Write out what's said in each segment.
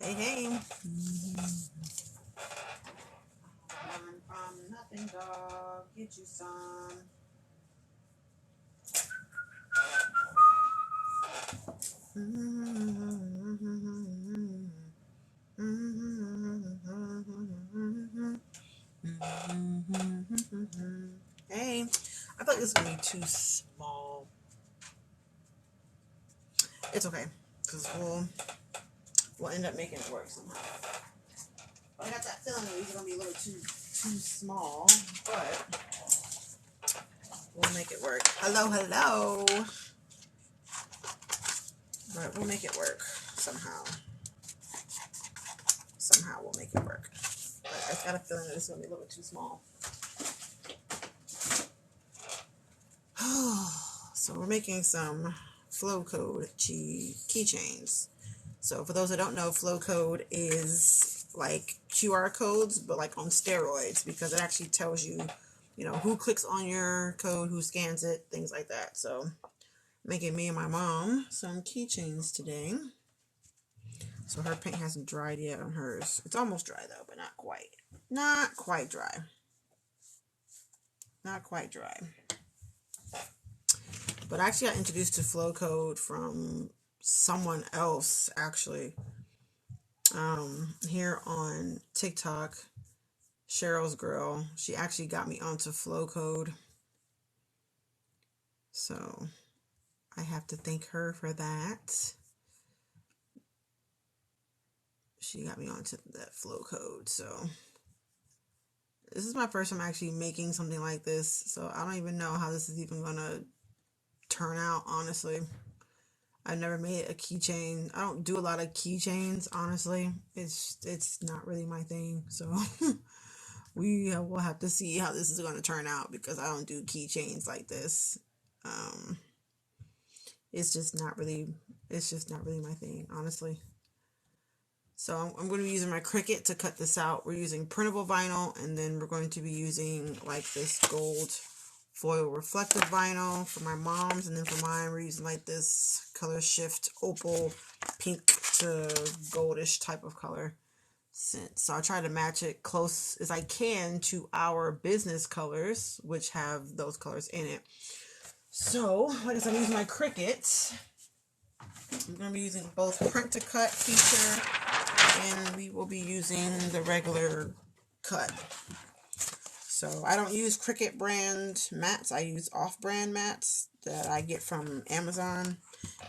Hey, hey. Run from nothing, dog. Get you some. Hey, I thought this was going to be too small. It's okay, because we'll end up making it work somehow. But I got that feeling that these are going to be a little too small, but we'll make it work. Hello. But we'll make it work somehow. Somehow we'll make it work. But I got a feeling that it's going to be a little bit too small. So we're making some flowcode keychains. So for those that don't know, flowcode is like QR codes, but like on steroids, because it actually tells you, who clicks on your code, who scans it, things like that. So making me and my mom some keychains today. So her paint hasn't dried yet on hers. It's almost dry though, but not quite. Not quite dry. Not quite dry. But I actually got introduced to flowcode from someone else, actually. Here on TikTok, Cheryl's girl, she actually got me onto flowcode. So I have to thank her for that. She got me onto that flowcode. So this is my first time actually making something like this. So I don't even know how this is even going to turn out, honestly. I've never made a keychain. I don't do a lot of keychains, honestly. It's not really my thing. So we will have to see how this is going to turn out, because I don't do keychains like this. It's just not really my thing, honestly. So I'm going to be using my Cricut to cut this out. We're using printable vinyl, and then we're going to be using like this gold foil reflective vinyl for my mom's, and then for mine we're using like this color shift opal pink to goldish type of color. So I try to match it close as I can to our business colors, which have those colors in it. So like I said, I'm using my Cricut. I'm going to be using both print to cut feature, and we will be using the regular cut. So I don't use Cricut brand mats. I use off-brand mats that I get from Amazon.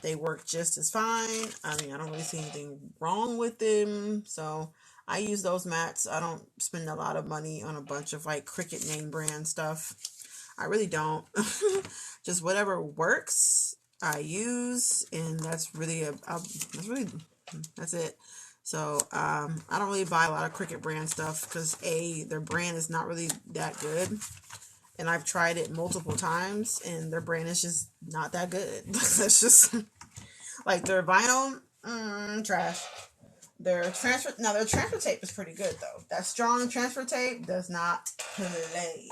They work just as fine. I mean, I don't really see anything wrong with them. So I use those mats. I don't spend a lot of money on a bunch of like Cricut name brand stuff. I really don't. Just whatever works, I use, and that's it. So I don't really buy a lot of Cricut brand stuff, because their brand is not really that good, and I've tried it multiple times, and their brand is just not that good. That's just like their vinyl, trash. Their transfer tape is pretty good though. That strong transfer tape does not play.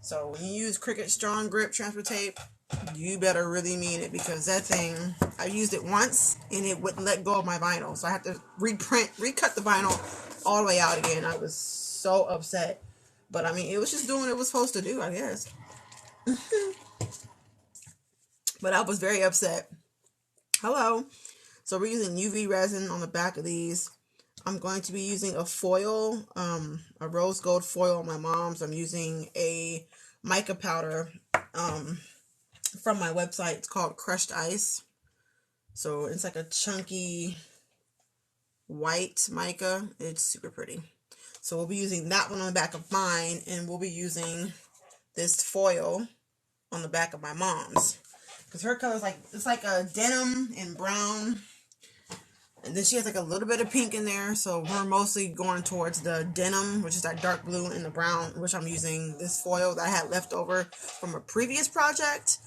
So when you use Cricut strong grip transfer tape, you better really mean it, because that thing, I used it once and it wouldn't let go of my vinyl. So I had to recut the vinyl all the way out again. I was so upset. But I mean, it was just doing what it was supposed to do, I guess. But I was very upset. Hello. So we're using UV resin on the back of these. I'm going to be using a foil, a rose gold foil on my mom's. I'm using a mica powder, from my website. It's called Crushed Ice. So it's like a chunky white mica. It's super pretty. So we'll be using that one on the back of mine, and we'll be using this foil on the back of my mom's, because her color is it's like a denim and brown, and then she has like a little bit of pink in there. So we're mostly going towards the denim, which is that dark blue, and the brown, which I'm using this foil that I had left over from a previous project.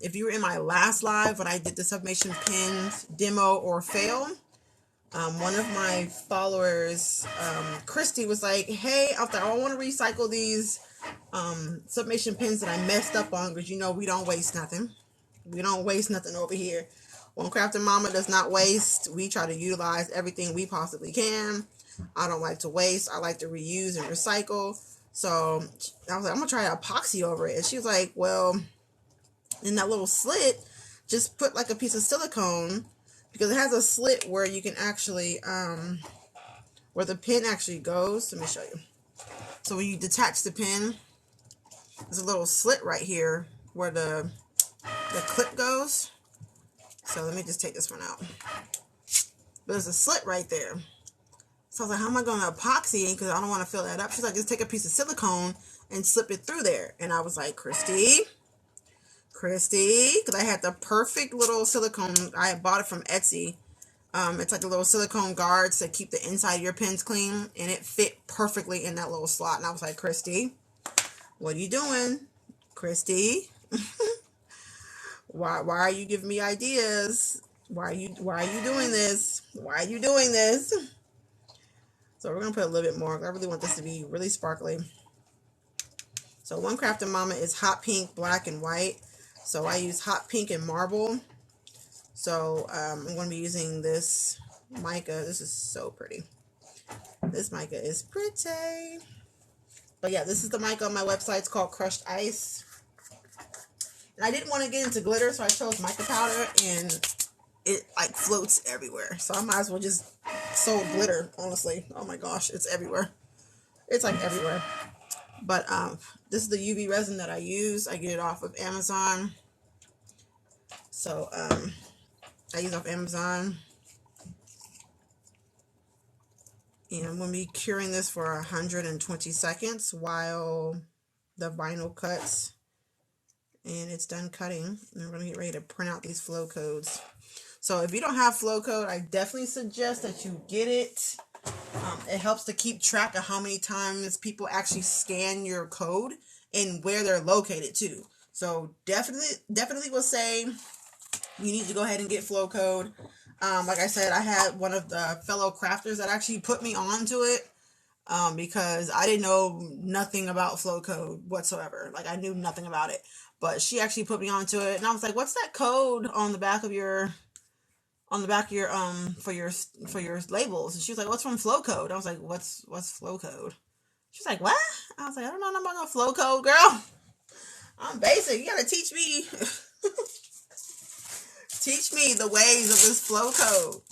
If you were in my last live when I did the sublimation pins demo or fail, one of my followers, Christy, was like, hey, I want to recycle these sublimation pins that I messed up on, because we don't waste nothing. We don't waste nothing over here. One Crafting Mama does not waste. We try to utilize everything we possibly can. I don't like to waste. I like to reuse and recycle. So I was like, I'm going to try epoxy over it. And she was like, well, in that little slit, just put like a piece of silicone, because it has a slit where you can actually, where the pin actually goes. Let me show you. So when you detach the pin, there's a little slit right here where the clip goes. So let me just take this one out. But there's a slit right there. So I was like, how am I going to epoxy? Because I don't want to fill that up. She's like, just take a piece of silicone and slip it through there. And I was like, Christy, because I had the perfect little silicone. I had bought it from Etsy. It's like a little silicone guards to keep the inside of your pins clean. And it fit perfectly in that little slot. And I was like, Christy, what are you doing? Christy, why are you giving me ideas? Why are you doing this? Why are you doing this? So we're going to put a little bit more. I really want this to be really sparkly. So One Crafting Mama is hot pink, black, and white. So I use hot pink and marble. So I'm going to be using this mica. This is so pretty. This mica is pretty. But yeah, this is the mica on my website. It's called Crushed Ice. And I didn't want to get into glitter, so I chose mica powder, and it like floats everywhere. So I might as well just sold glitter, honestly. Oh my gosh, it's everywhere. It's like everywhere. But this is the UV resin that I use. I get it off of Amazon. So I use off Amazon. And I'm going to be curing this for 120 seconds while the vinyl cuts. And it's done cutting. And we're going to get ready to print out these flow codes. So if you don't have flowcode, I definitely suggest that you get it. It helps to keep track of how many times people actually scan your code and where they're located too. So definitely will say you need to go ahead and get flowcode. Like I said, I had one of the fellow crafters that actually put me onto it because I didn't know nothing about flowcode whatsoever. Like I knew nothing about it, but she actually put me onto it, and I was like, "What's that code on the back of your?" For your labels?" And she was like, "What's from flowcode?" I was like, what's flowcode? She's like, "What?" I was like, "I don't know nothing about no flowcode, girl. I'm basic. You gotta teach me teach me the ways of this flowcode."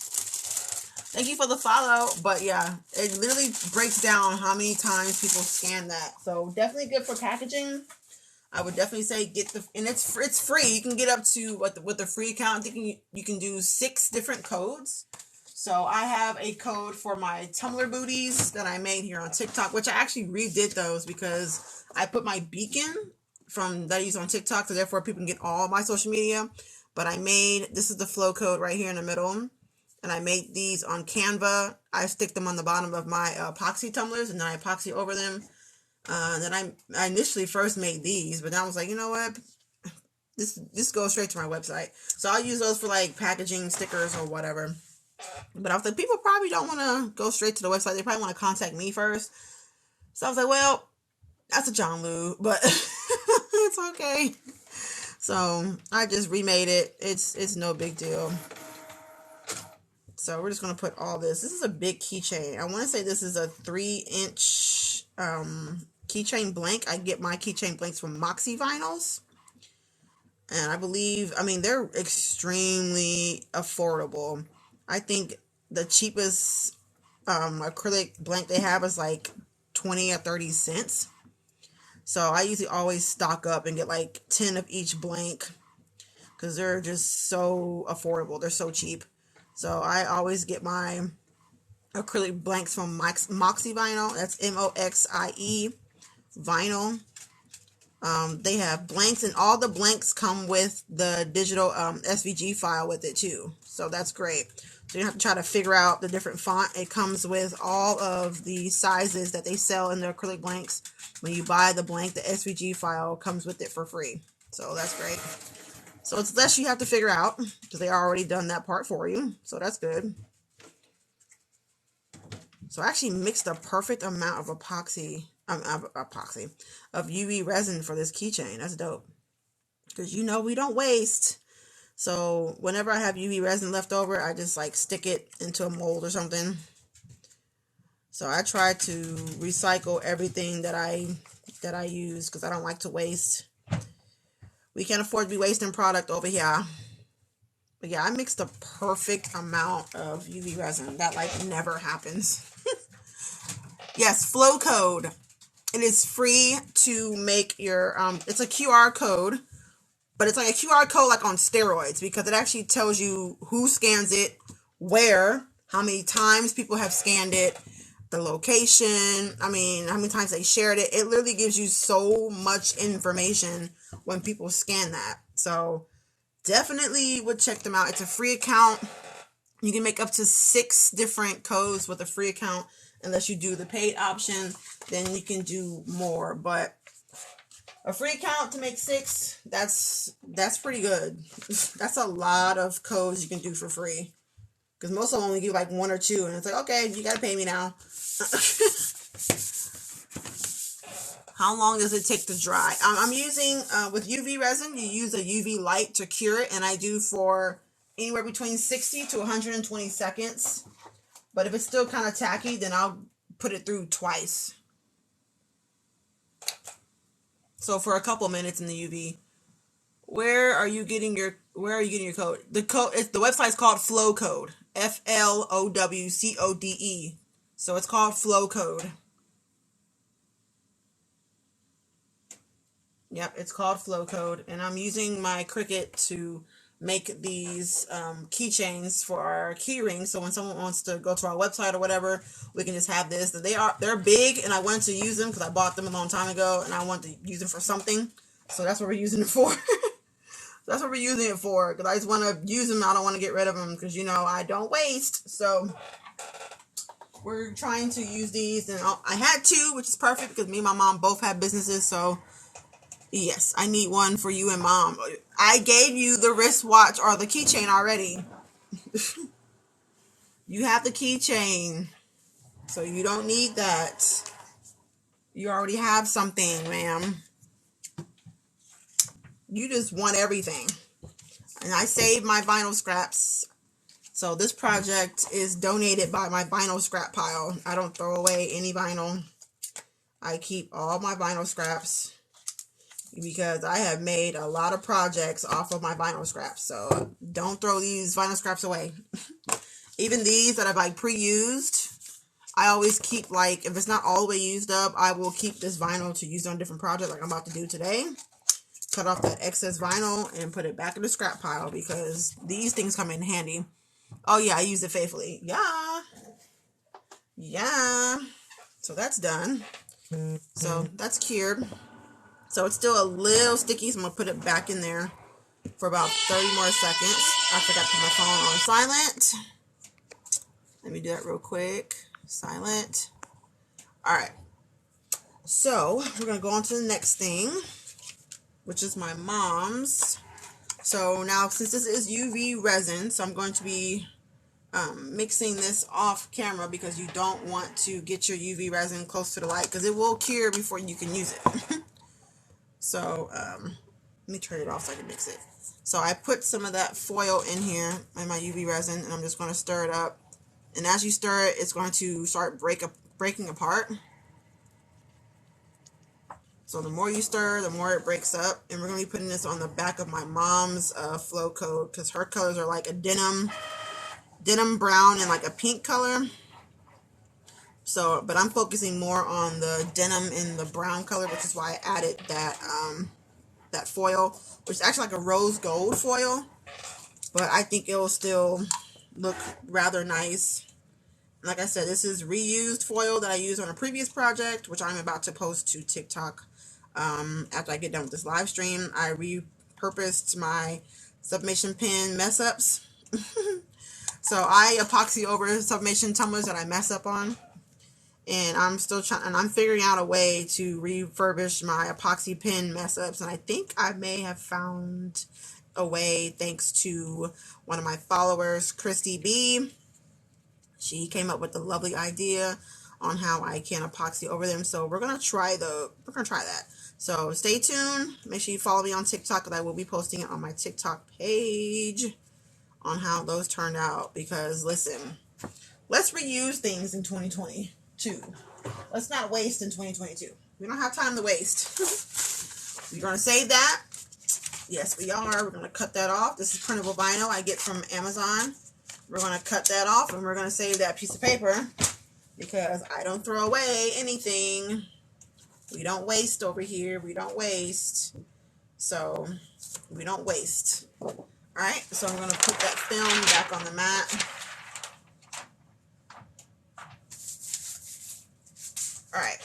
Thank you for the follow. But yeah, it literally breaks down how many times people scan that. So definitely good for packaging. I would definitely say get the, and it's free. You can get up to with the free account. I think you can do 6 different codes. So I have a code for my Tumblr booties that I made here on TikTok, which I actually redid those because I put my beacon from that I use on TikTok, so therefore people can get all my social media. But this is the flow code right here in the middle, and I made these on Canva. I stick them on the bottom of my epoxy tumblers, and then I epoxy over them. Then I initially first made these, but then I was like, you know what? This goes straight to my website. So I'll use those for like packaging, stickers, or whatever. But I was like, people probably don't want to go straight to the website. They probably want to contact me first. So I was like, well, that's a John Lou, but it's okay. So I just remade it. It's no big deal. So we're just going to put all this. This is a big keychain. I want to say this is a 3-inch keychain blank. I get my keychain blanks from Moxie Vinyls. And I believe, they're extremely affordable. I think the cheapest acrylic blank they have is like 20 or 30 cents. So I usually always stock up and get like 10 of each blank because they're just so affordable. They're so cheap. So I always get my acrylic blanks from Moxie Vinyl. That's MOXIE Vinyl. They have blanks, and all the blanks come with the digital SVG file with it too. So that's great. So you don't have to try to figure out the different font. It comes with all of the sizes that they sell in the acrylic blanks. When you buy the blank, the SVG file comes with it for free. So that's great. So it's less you have to figure out because they already done that part for you. So that's good. So I actually mixed the perfect amount of of UV resin for this keychain. That's dope. Because we don't waste. So whenever I have UV resin left over, I just like stick it into a mold or something. So I try to recycle everything that I use because I don't like to waste. We can't afford to be wasting product over here. But yeah, I mixed the perfect amount of UV resin. That like never happens. Yes, flowcode. It is free to make your, it's a QR code, but it's like a QR code like on steroids because it actually tells you who scans it, where, how many times people have scanned it, the location, I mean, how many times they shared it. It literally gives you so much information when people scan that. So definitely would check them out. It's a free account. You can make up to 6 different codes with a free account. Unless you do the paid option, then you can do more. But a free account to make 6, that's pretty good. That's a lot of codes you can do for free. Because most of them only give like 1 or 2. And it's like, okay, you got to pay me now. How long does it take to dry? I'm using, with UV resin, you use a UV light to cure it. And I do for anywhere between 60 to 120 seconds. But if it's still kind of tacky, then I'll put it through twice. So for a couple minutes in the UV. Where are you getting your code? The website is called flowcode. flowcode. So it's called flowcode. Yep, it's called flowcode. And I'm using my Cricut to make these keychains for our key rings. So when someone wants to go to our website or whatever, we can just have this. They're big, and I wanted to use them because I bought them a long time ago, and I want to use them for something. So that's what we're using it for. That's what we're using it for, because I just want to use them. I don't want to get rid of them because, you know, I don't waste. So we're trying to use these, and I had 2, which is perfect because me and my mom both have businesses. So yes, I need one for you and Mom. I gave you the wristwatch or the keychain already. You have the keychain, so you don't need that. You already have something, ma'am. You just want everything. And I saved my vinyl scraps. So this project is donated by my vinyl scrap pile. I don't throw away any vinyl. I keep all my vinyl scraps because I have made a lot of projects off of my vinyl scraps. So don't throw these vinyl scraps away. Even these that I've like pre-used, I always keep, like, if it's not all the way used up, I will keep this vinyl to use on a different project like I'm about to do today. Cut off that excess vinyl and put it back in the scrap pile because these things come in handy. Oh yeah, I use it faithfully. Yeah. So that's done. So that's cured. So it's still a little sticky, so I'm going to put it back in there for about 30 more seconds. I forgot to put my phone on silent. Let me do that real quick. Silent. Alright. So we're going to go on to the next thing, which is my mom's. So now, since this is UV resin, so I'm going to be mixing this off camera because you don't want to get your UV resin close to the light because it will cure before you can use it. So let me turn it off so I can mix it. So I put some of that foil in here in my UV resin, and I'm just going to stir it up. And as you stir it, it's going to start breaking apart. So the more you stir, the more it breaks up. And we're going to be putting this on the back of my mom's flowcode because her colors are like a denim brown and like a pink color. So, but I'm focusing more on the denim in the brown color, which is why I added that that foil, which is actually like a rose gold foil, but I think it will still look rather nice. Like I said, this is reused foil that I used on a previous project, which I'm about to post to TikTok after I get done with this live stream. I repurposed my sublimation pen mess ups. So I epoxy over sublimation tumblers that I mess up on. And I'm still trying, and I'm figuring out a way to refurbish my epoxy pen mess ups. And I think I may have found a way thanks to one of my followers, Christy B. She came up with the lovely idea on how I can epoxy over them. So we're gonna try that. So stay tuned. Make sure you follow me on TikTok, because I will be posting it on my TikTok page on how those turned out. Because listen, let's reuse things in 2022. Let's not waste in 2022. We don't have time to waste. We're gonna save that. Yes, we are. We're gonna cut that off. This is printable vinyl I get from Amazon. We're gonna cut that off, and we're gonna save that piece of paper, because I don't throw away anything. We don't waste over here. We don't waste. So, we don't waste. Alright, so I'm going to put that film back on the mat. Alright,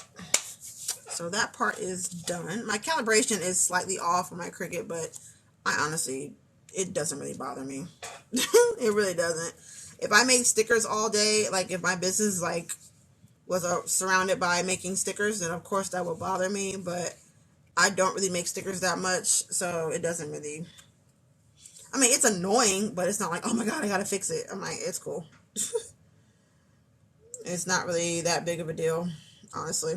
so that part is done. My calibration is slightly off on my Cricut, but I honestly, it doesn't really bother me. It really doesn't. If I made stickers all day, like if my business was surrounded by making stickers, then of course that would bother me, but I don't really make stickers that much, so it doesn't really, I mean, it's annoying, but it's not like, oh my god, I gotta fix it. I'm like, it's cool. It's not really that big of a deal, honestly.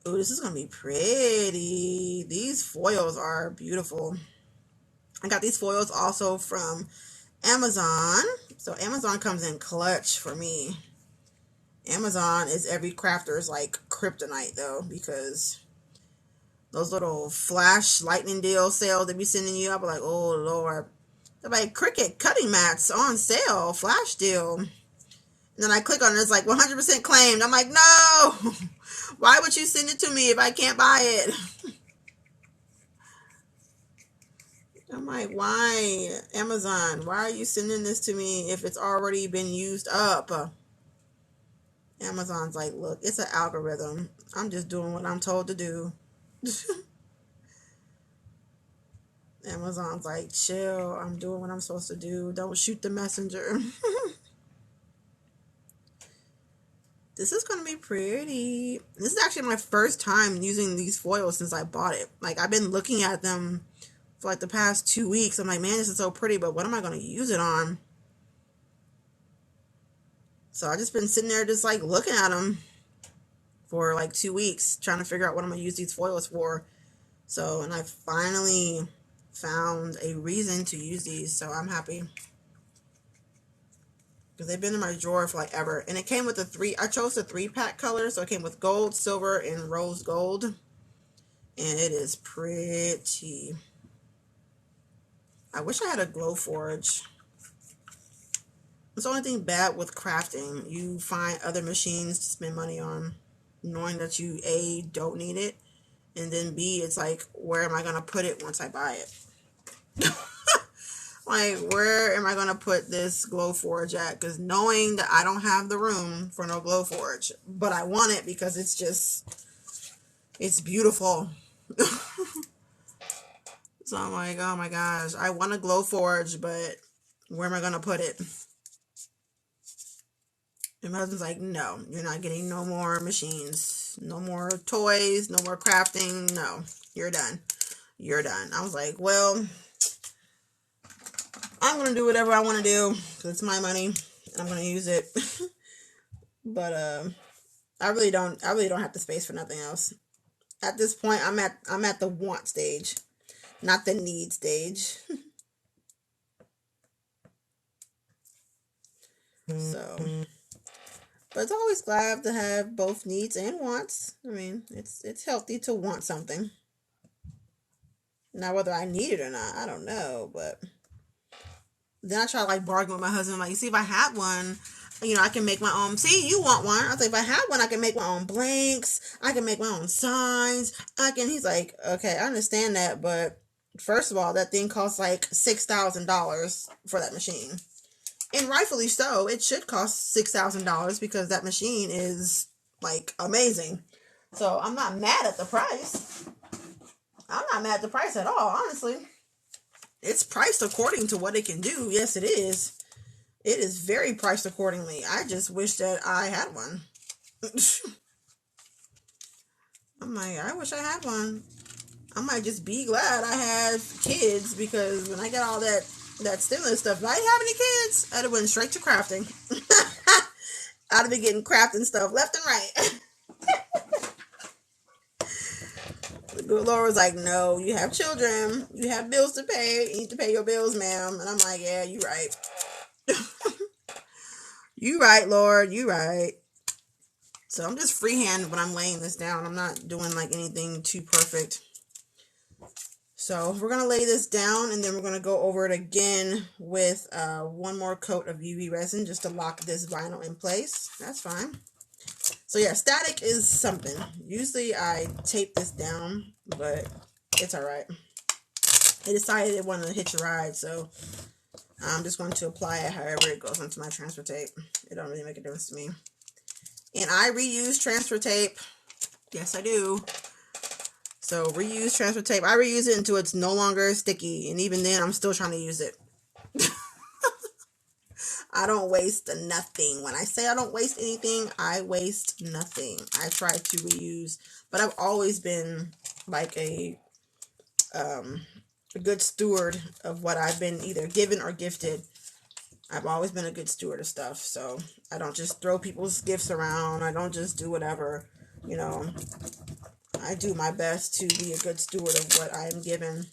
Ooh, this is gonna be pretty. These foils are beautiful. I got these foils also from Amazon. So Amazon comes in clutch for me. Amazon is every crafter's like kryptonite though, because those little flash lightning deal sales they be sending you, I'll be like, oh Lord. They're like, Cricut cutting mats on sale, flash deal. And then I click on it, it's like 100% claimed. I'm like, no! Why would you send it to me if I can't buy it? I'm like, why? Amazon, why are you sending this to me if it's already been used up? Amazon's like, look, it's an algorithm. I'm just doing what I'm told to do. Amazon's like, chill, I'm doing what I'm supposed to do. Don't shoot the messenger. This is going to be pretty. This is actually my first time using these foils since I bought it. Like, I've been looking at them for like the past 2 weeks. I'm like, man, this is so pretty, but what am I going to use it on? So I just been sitting there just like looking at them for like 2 weeks, trying to figure out what I'm going to use these foils for. So, and I finally found a reason to use these, so I'm happy. Because they've been in my drawer for like ever. And it came with I chose the 3-pack color, so it came with gold, silver, and rose gold. And it is pretty. I wish I had a glow forge. It's the only thing bad with crafting. You find other machines to spend money on, knowing that you A, don't need it, and then B, it's like, where am I going to put it once I buy it? Like, where am I going to put this glow forge at? Because knowing that I don't have the room for no glow forge, but I want it because it's beautiful. So I'm like, oh my gosh, I want a glow forge, but where am I going to put it? And my husband's like, no, you're not getting no more machines, no more toys, no more crafting. No, you're done. You're done. I was like, well, I'm going to do whatever I want to do because it's my money and I'm going to use it. But I really don't have the space for nothing else. At this point, I'm at the want stage, not the need stage. So, but it's always glad to have both needs and wants. I mean, it's healthy to want something. Now, whether I need it or not, I don't know. But then I try to like bargain with my husband. Like, you see, if I had one, you know, I can make my own. See, you want one? I was like, if I had one, I can make my own blanks. I can make my own signs. He's like, okay, I understand that, but first of all, that thing costs like $6,000 for that machine. And rightfully so, it should cost $6,000 because that machine is like amazing. So I'm not mad at the price. I'm not mad at the price at all, honestly. It's priced according to what it can do. Yes, it is. It is very priced accordingly. I just wish that I had one. I'm like, I wish I had one. I might just be glad I had kids, because when I got all that stimulus stuff, if I didn't have any kids, I'd have went straight to crafting. I'd have been getting crafting stuff left and right. The good Lord was like, no, you have children. You have bills to pay. You need to pay your bills, ma'am. And I'm like, yeah, you right. You right, Lord. You right. So I'm just freehand when I'm laying this down. I'm not doing like anything too perfect. So we're going to lay this down, and then we're going to go over it again with one more coat of UV resin just to lock this vinyl in place. That's fine. So yeah, static is something. Usually I tape this down, but it's all right. I decided it wanted to hitch a ride, so I'm just going to apply it however it goes onto my transfer tape. It don't really make a difference to me. And I reuse transfer tape. Yes, I do. So reuse transfer tape. I reuse it until it's no longer sticky. And even then, I'm still trying to use it. I don't waste nothing. When I say I don't waste anything, I waste nothing. I try to reuse. But I've always been like a good steward of what I've been either given or gifted. I've always been a good steward of stuff. So I don't just throw people's gifts around. I don't just do whatever. You know, I do my best to be a good steward of what I am given.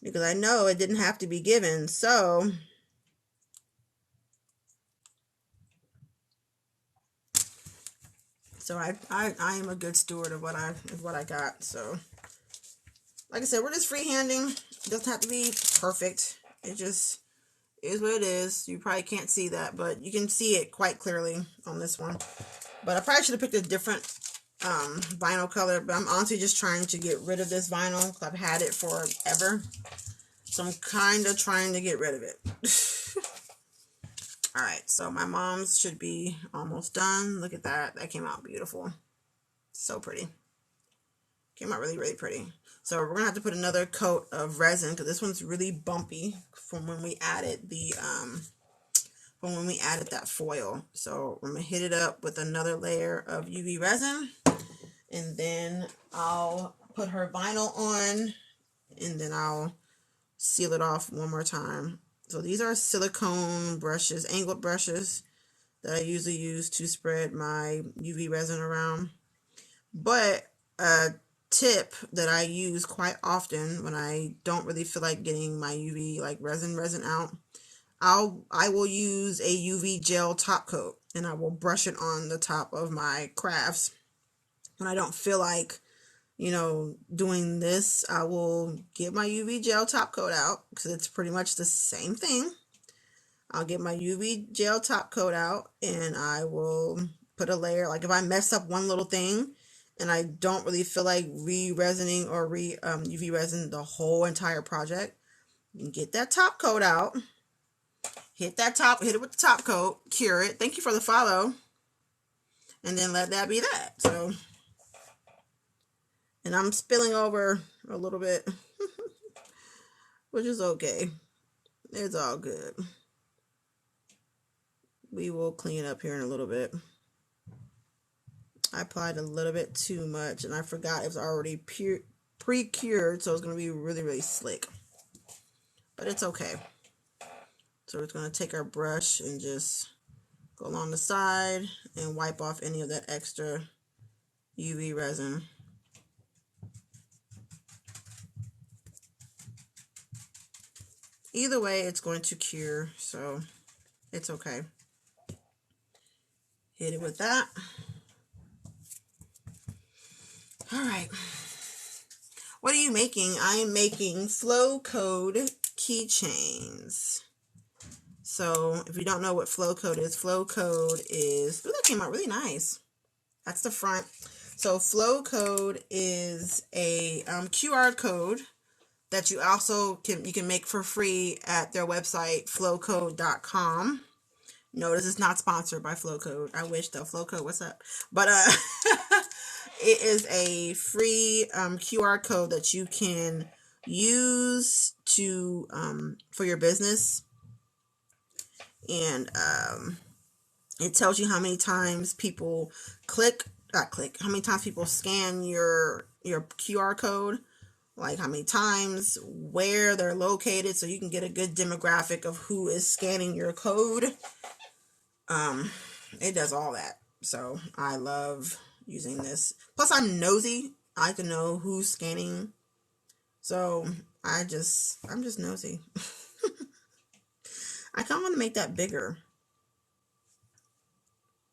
Because I know it didn't have to be given. So I am a good steward of what I got. So like I said, we're just freehanding. It doesn't have to be perfect. It just is what it is. You probably can't see that, but you can see it quite clearly on this one. But I probably should have picked a different vinyl color, but I'm honestly just trying to get rid of this vinyl because I've had it forever. So I'm kind of trying to get rid of it. Alright, so my mom's should be almost done. Look at that. That came out beautiful. So pretty. Came out really, really pretty. So we're going to have to put another coat of resin because this one's really bumpy from when we added that foil. So I'm going to hit it up with another layer of UV resin. And then I'll put her vinyl on. And then I'll seal it off one more time. So these are silicone brushes, angled brushes that I usually use to spread my UV resin around. But tip that I use quite often when I don't really feel like getting my UV like resin out, I will use a UV gel top coat and I will brush it on the top of my crafts. When I don't feel like, you know, doing this, I will get my UV gel top coat out because it's pretty much the same thing. I'll get my UV gel top coat out and I will put a layer. Like if I mess up one little thing and I don't really feel like re-resining or UV resin the whole entire project, get that top coat out. Hit it with the top coat, cure it. Thank you for the follow. And then let that be that. So, and I'm spilling over a little bit, which is okay. It's all good. We will clean up here in a little bit. I applied a little bit too much and I forgot it was already pre-cured, so it's going to be really, really slick. But it's okay. So we're just going to take our brush and just go along the side and wipe off any of that extra UV resin. Either way, it's going to cure, so it's okay. Hit it with that. All right. What are you making? I am making flowcode keychains. So if you don't know what flowcode is, ooh, that came out really nice. That's the front. So flowcode is a QR code that you also can make for free at their website, flowcode.com. No, this is not sponsored by Flowcode. I wish though. Flowcode, what's up? But it is a free QR code that you can use to for your business, and it tells you how many times people how many times people scan your QR code, like how many times, where they're located, so you can get a good demographic of who is scanning your code. It does all that. So I love using this. Plus I'm nosy. I can know who's scanning. So I'm just nosy. I kind of want to make that bigger.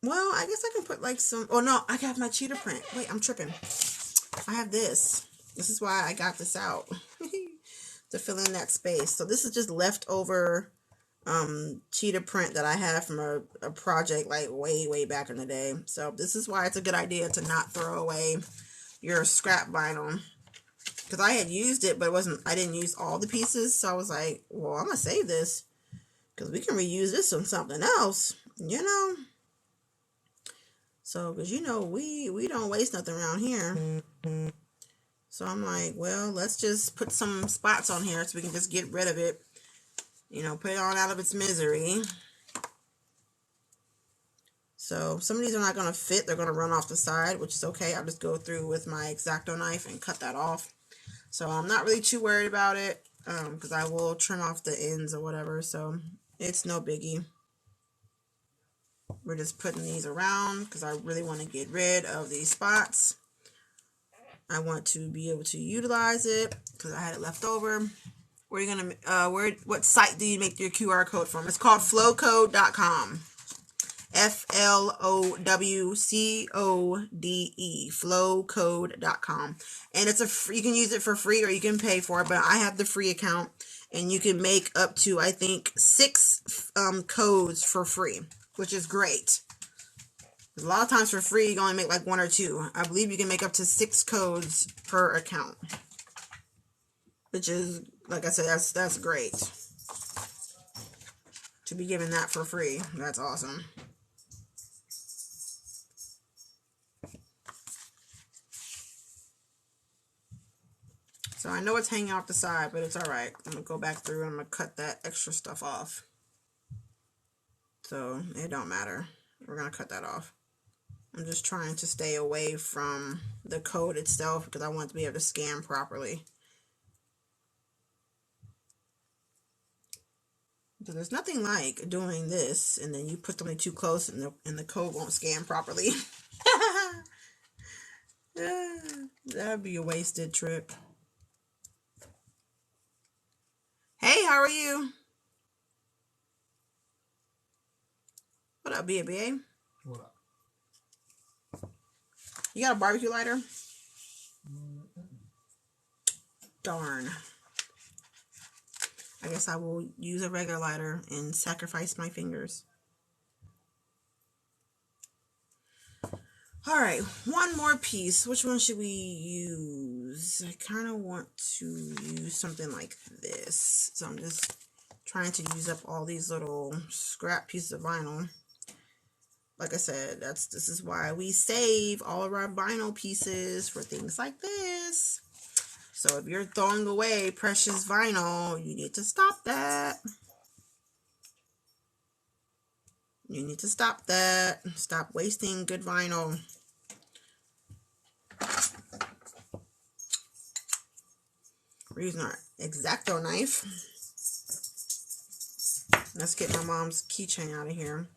Well, I guess I can put like some, oh no, I have my cheetah print. Wait, I'm tripping. I have this. This is why I got this out. To fill in that space. So this is just leftover cheetah print that I have from a project like way back in the day. So this is why it's a good idea to not throw away your scrap vinyl. Because I had used it, but I didn't use all the pieces. So I was like, well, I'm going to save this. Because we can reuse this on something else. You know? So, because you know, we don't waste nothing around here. So I'm like, well, let's just put some spots on here so we can just get rid of it. You know, put it on out of its misery. So some of these are not going to fit. They're going to run off the side, which is okay. I'll just go through with my X-Acto knife and cut that off. So I'm not really too worried about it because I will trim off the ends or whatever. So it's no biggie. We're just putting these around because I really want to get rid of these spots. I want to be able to utilize it because I had it left over. Where are you gonna what site do you make your QR code from? It's called flowcode.com. flowcode, flowcode.com. And it's you can use it for free or you can pay for it, but I have the free account and you can make up to I think 6 codes for free, which is great. A lot of times for free you can only make like 1 or 2. I believe you can make up to 6 codes per account, which is, like I said, that's great to be given that for free. That's awesome. So I know it's hanging off the side, but it's all right. I'm gonna go back through and I'm gonna cut that extra stuff off. So it don't matter. We're gonna cut that off. I'm just trying to stay away from the code itself because I want to be able to scan properly. So there's nothing like doing this and then you put something too close and the code won't scan properly. That'd be a wasted trip. Hey, how are you? What up, BA? What up? You got a barbecue lighter? Darn. I guess I will use a regular lighter and sacrifice my fingers. Alright, one more piece. Which one should we use? I kind of want to use something like this. So I'm just trying to use up all these little scrap pieces of vinyl. Like I said, this is why we save all of our vinyl pieces for things like this. So if you're throwing away precious vinyl, you need to stop that. You need to stop that. Stop wasting good vinyl. We're using our X-Acto knife. Let's get my mom's keychain out of here.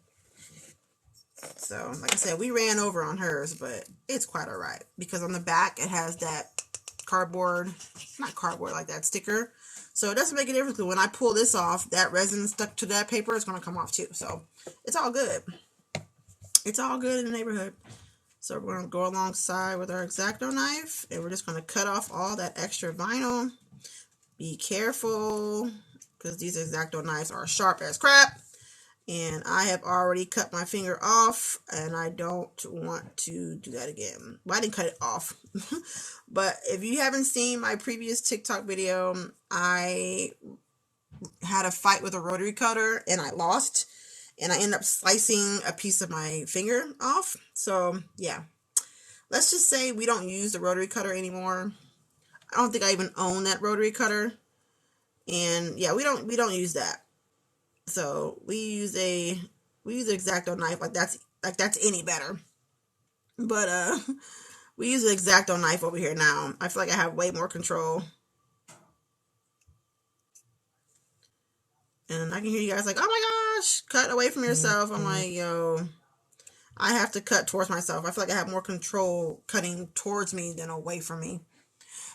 So, like I said, we ran over on hers, but it's quite alright. Because on the back, it has that cardboard, not cardboard, like that sticker. So it doesn't make a difference. When I pull this off, that resin stuck to that paper is going to come off too. So it's all good. It's all good in the neighborhood. So we're going to go alongside with our X-Acto knife. And we're just going to cut off all that extra vinyl. Be careful, because these X-Acto knives are sharp as crap. And I have already cut my finger off, and I don't want to do that again. Well, I didn't cut it off. But if you haven't seen my previous TikTok video, I had a fight with a rotary cutter, and I lost. And I ended up slicing a piece of my finger off. So, yeah. Let's just say we don't use the rotary cutter anymore. I don't think I even own that rotary cutter. And, yeah, we don't use that. So we use an X-Acto knife like that's any better. But we use an X-Acto knife over here now. I feel like I have way more control. And I can hear you guys like, oh my gosh, cut away from yourself. I'm like, yo, I have to cut towards myself. I feel like I have more control cutting towards me than away from me.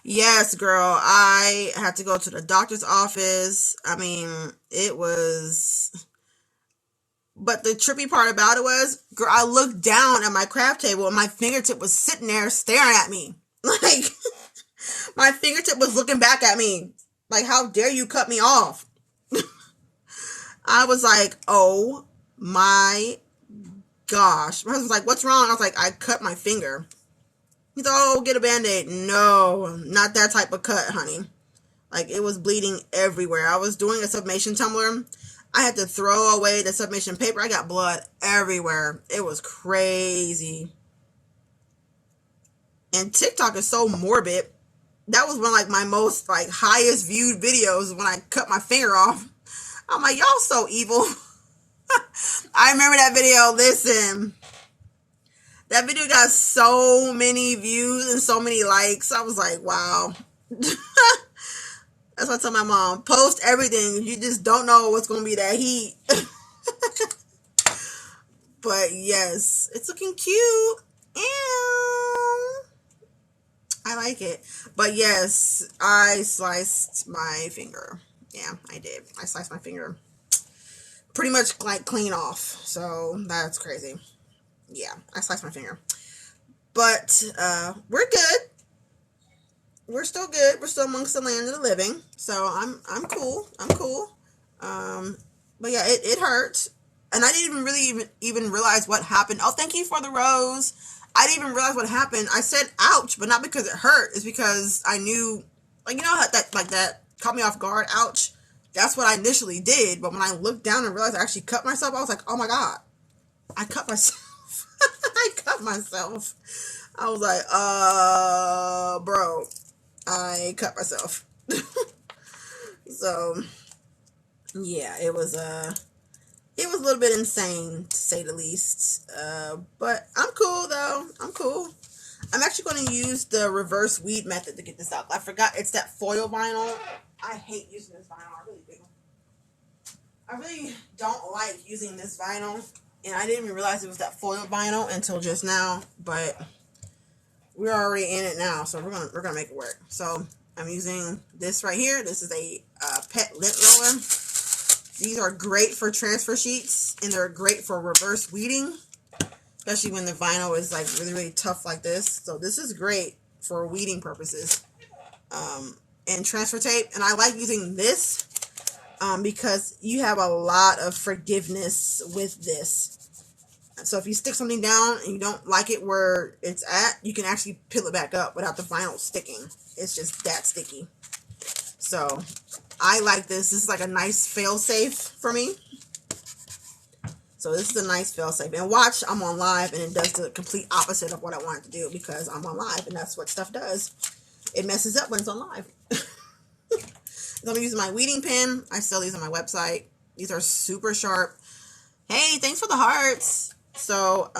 Yes, girl, I had to go to the doctor's office. I mean, it was... But the trippy part about it was, girl, I looked down at my craft table and my fingertip was sitting there staring at me. Like, my fingertip was looking back at me. Like, how dare you cut me off? I was like, oh my gosh. My husband was like, what's wrong? I was like, I cut my finger. He's like, oh, get a Band-Aid. No, not that type of cut, honey. Like, it was bleeding everywhere. I was doing a sublimation tumbler. I had to throw away the sublimation paper. I got blood everywhere. It was crazy. And TikTok is so morbid. That was one of like my most like highest viewed videos when I cut my finger off. I'm like, y'all so evil. I remember that video. Listen, that video got so many views and so many likes. I was like, wow. That's what I tell my mom. Post everything. You just don't know what's going to be that heat. But yes, it's looking cute. Ew. I like it. But yes, I sliced my finger. Yeah, I did. I sliced my finger. Pretty much like clean off. So that's crazy. Yeah, I sliced my finger. But we're good. We're still good. We're still amongst the land of the living. So I'm cool. I'm cool. But yeah, it hurt. And I didn't even realize what happened. Oh, thank you for the rose. I didn't even realize what happened. I said ouch, but not because it hurt. It's because I knew, like, you know how that caught me off guard, ouch. That's what I initially did. But when I looked down and realized I actually cut myself, I was like, oh my God, I cut myself. I cut myself. I was like, bro, I cut myself. So yeah, it was a little bit insane to say the least. But I'm cool though. I'm cool. I'm actually going to use the reverse weed method to get this out. I forgot it's that foil vinyl. I hate using this vinyl. I really do. I really don't like using this vinyl, and I didn't even realize it was that foil vinyl until just now. But we're already in it now, so we're gonna make it work. So I'm using this right here. This is a pet lint roller. These are great for transfer sheets, and they're great for reverse weeding, especially when the vinyl is like really, really tough like this. So this is great for weeding purposes. And transfer tape. And I like using this because you have a lot of forgiveness with this. So if you stick something down and you don't like it where it's at, you can actually peel it back up without the vinyl sticking. It's just that sticky. So I like this. This is like a nice fail-safe for me. So this is a nice fail-safe. And watch, I'm on live and it does the complete opposite of what I want it to do because I'm on live and that's what stuff does. It messes up when it's on live. So I'm using my weeding pen. I sell these on my website. These are super sharp. Hey, thanks for the hearts. So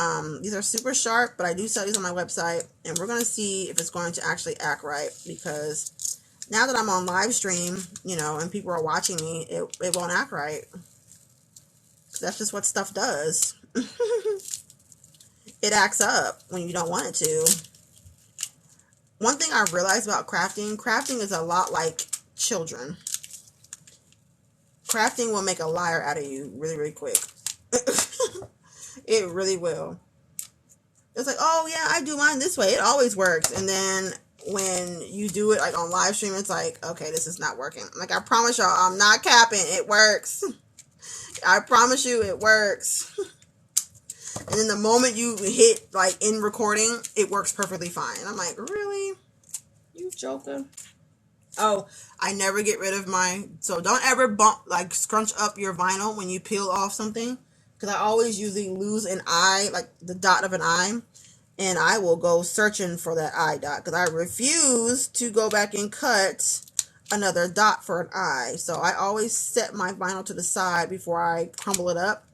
these are super sharp, but I do sell these on my website. And we're going to see if it's going to actually act right. Because now that I'm on live stream, you know, and people are watching me, it won't act right. Because that's just what stuff does. It acts up when you don't want it to. One thing I realized about crafting is a lot like children. Crafting will make a liar out of you really, really quick. It really will. It's like, oh yeah, I do mine this way. It always works. And then when you do it like on live stream, it's like, okay, this is not working. Like, I promise y'all, I'm not capping. It works. I promise you it works. And then the moment you hit like in recording, it works perfectly fine. I'm like, really? You joker? Oh, I never get rid of so don't ever scrunch up your vinyl when you peel off something. Because I always usually lose an eye, like the dot of an eye. And I will go searching for that eye dot. Because I refuse to go back and cut another dot for an eye. So I always set my vinyl to the side before I crumble it up.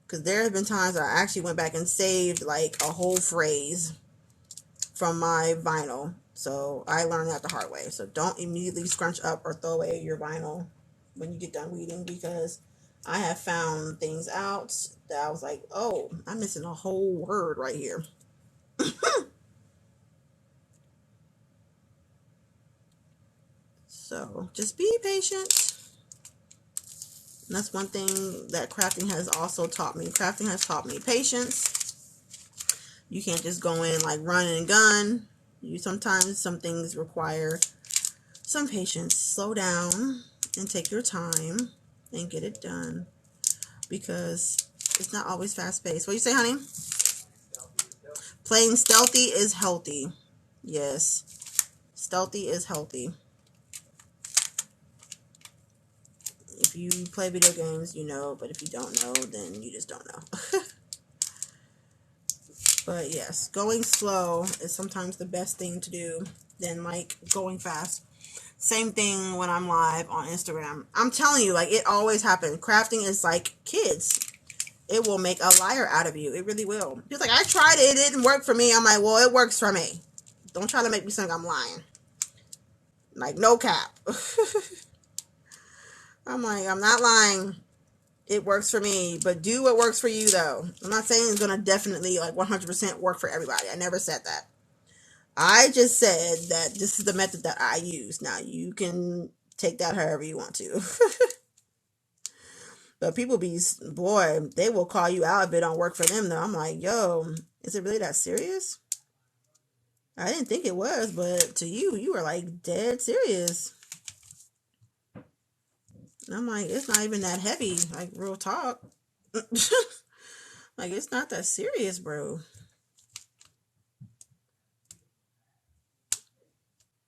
Because there have been times I actually went back and saved like a whole phrase from my vinyl. So I learned that the hard way. So don't immediately scrunch up or throw away your vinyl when you get done weeding, because I have found things out that I was like, oh, I'm missing a whole word right here. So just be patient. And that's one thing that crafting has also taught me. Crafting has taught me patience. You can't just go in like run and gun. Sometimes some things require some patience. Slow down and take your time and get it done, because it's not always fast paced. What you say, honey? Playing stealthy is healthy. Yes, stealthy is healthy. If you play video games, you know, but if you don't know, then you just don't know. But yes, going slow is sometimes the best thing to do than like going fast. Same thing when I'm live on Instagram. I'm telling you, like, it always happens. Crafting is like kids. It will make a liar out of you. It really will. He's like, I tried it. It didn't work for me. I'm like, well, it works for me. Don't try to make me think I'm lying. Like, no cap. I'm like, I'm not lying. It works for me. But do what works for you, though. I'm not saying it's going to definitely, like, 100% work for everybody. I never said that. I just said that this is the method that I use. Now, you can take that however you want to. But people be, boy, they will call you out if it don't work for them, though. I'm like, yo, is it really that serious? I didn't think it was, but to you, you were like dead serious. And I'm like, it's not even that heavy, like real talk. Like, it's not that serious, bro.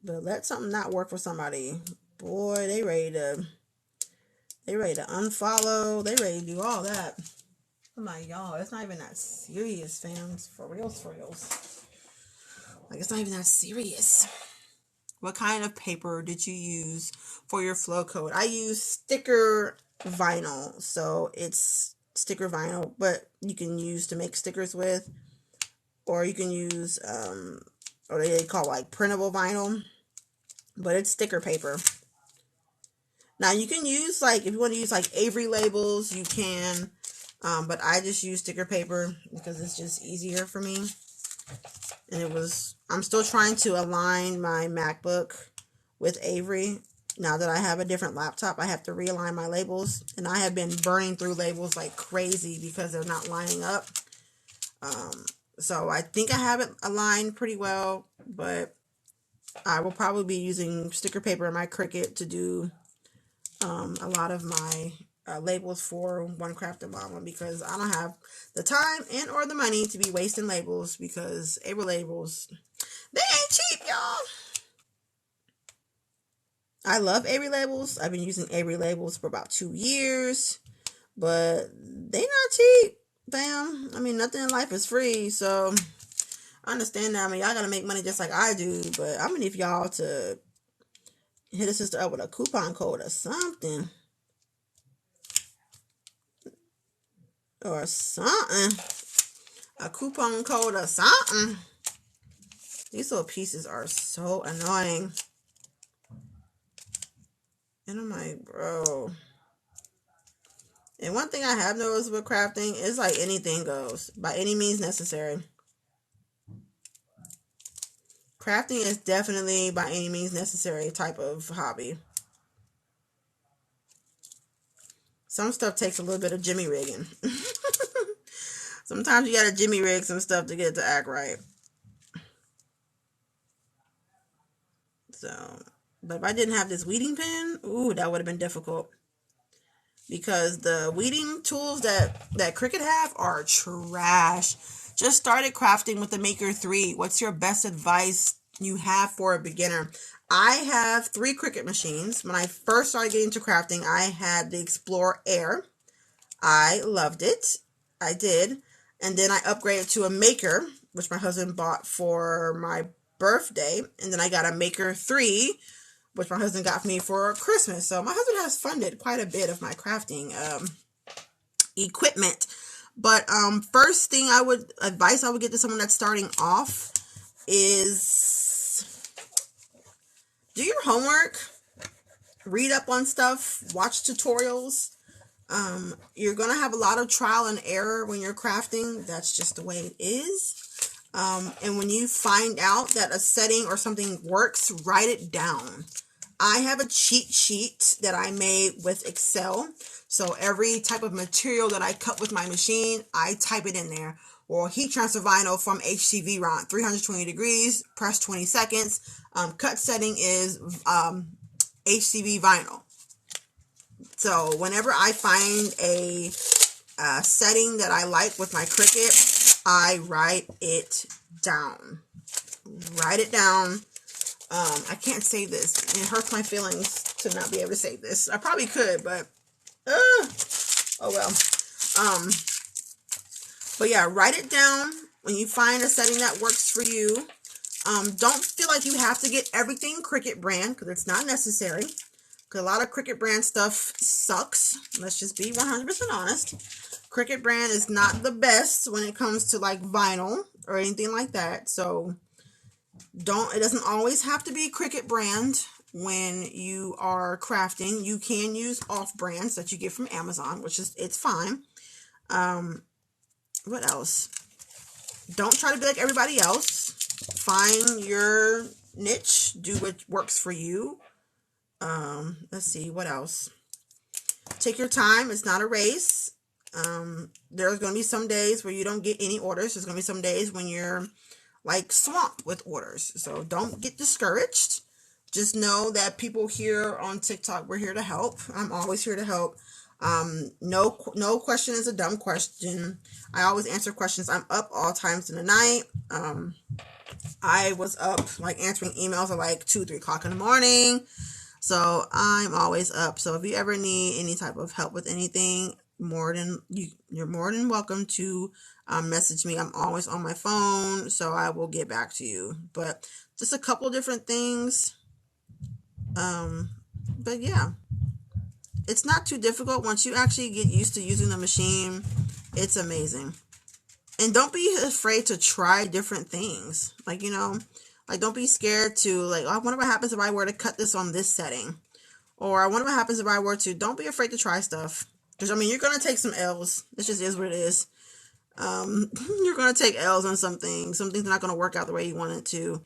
But let something not work for somebody, boy, they ready to unfollow. They ready to do all that. I'm like, y'all, it's not even that serious, fam. For reals, for reals. Like, it's not even that serious. What kind of paper did you use for your flowcode? I use sticker vinyl. So it's sticker vinyl, but you can use to make stickers with, or you can use, or they call like printable vinyl, but it's sticker paper. Now you can use like, if you want to use like Avery labels, you can, but I just use sticker paper because it's just easier for me. And I'm still trying to align my MacBook with Avery. Now that I have a different laptop, I have to realign my labels. And I have been burning through labels like crazy because they're not lining up. So I think I have it aligned pretty well. But I will probably be using sticker paper in my Cricut to do a lot of my labels for One Crafted Mama, because I don't have the time and or the money to be wasting labels, because Avery labels, they ain't cheap, y'all. I love Avery labels. I've been using Avery labels for about 2 years, but they not cheap, fam. I mean, nothing in life is free, so I understand that. I mean, y'all gotta make money just like I do, but I'm gonna need y'all to hit a sister up with a coupon code or something. Or something. A coupon code or something. These little pieces are so annoying. And I'm like, bro. And one thing I have noticed with crafting is like anything goes. By any means necessary. Crafting is definitely by any means necessary type of hobby. Some stuff takes a little bit of jimmy rigging. Sometimes you gotta jimmy rig some stuff to get it to act right. So, but if I didn't have this weeding pen, ooh, that would have been difficult. Because the weeding tools that Cricut have are trash. Just started crafting with the Maker 3. What's your best advice you have for a beginner? I have 3 Cricut machines. When I first started getting into crafting, I had the Explorer Air. I loved it. I did. And then I upgraded to a Maker, which my husband bought for my birthday. And then I got a Maker 3, which my husband got me for Christmas. So my husband has funded quite a bit of my crafting equipment. But first thing advice I would get to someone that's starting off is do your homework. read up on stuff, watch tutorials. You're going to have a lot of trial and error when you're crafting. That's just the way it is. And when you find out that a setting or something works, write it down. I have a cheat sheet that I made with Excel. So every type of material that I cut with my machine, I type it in there. Or heat transfer vinyl from HTV rod, 320 degrees, press 20 seconds. Cut setting is HTV vinyl. So whenever I find a setting that I like with my Cricut, I write it down. Write it down. I can't save this. It hurts my feelings to not be able to save this. I probably could, but oh well. But yeah, write it down when you find a setting that works for you. Don't feel like you have to get everything Cricut brand, because it's not necessary. Because a lot of Cricut brand stuff sucks. Let's just be 100% honest. Cricut brand is not the best when it comes to like vinyl or anything like that. So it doesn't always have to be Cricut brand when you are crafting. You can use off brands that you get from Amazon, it's fine. What else? Don't try to be like everybody else. Find your niche. Do what works for you. Let's see, what else? Take your time. It's not a race. There's going to be some days where you don't get any orders. There's going to be some days when you're like swamped with orders. So don't get discouraged. Just know that people here on TikTok, we're here to help. I'm always here to help. No question is a dumb question. I always answer questions. I'm up all times in the night. I was up like answering emails at like 2-3 o'clock in the morning. So I'm always up. So if you ever need any type of help with anything, you're more than welcome to message me. I'm always on my phone, so I will get back to you. But just a couple different things. But yeah, it's not too difficult. Once you actually get used to using the machine, it's amazing. And don't be afraid to try different things. Like, like don't be scared to like, I wonder what happens if I were to cut this on this setting. Or I wonder what happens if I were to, don't be afraid to try stuff. Because, you're going to take some L's. It just is what it is. You're going to take L's on some things. Some things are not going to work out the way you want it to.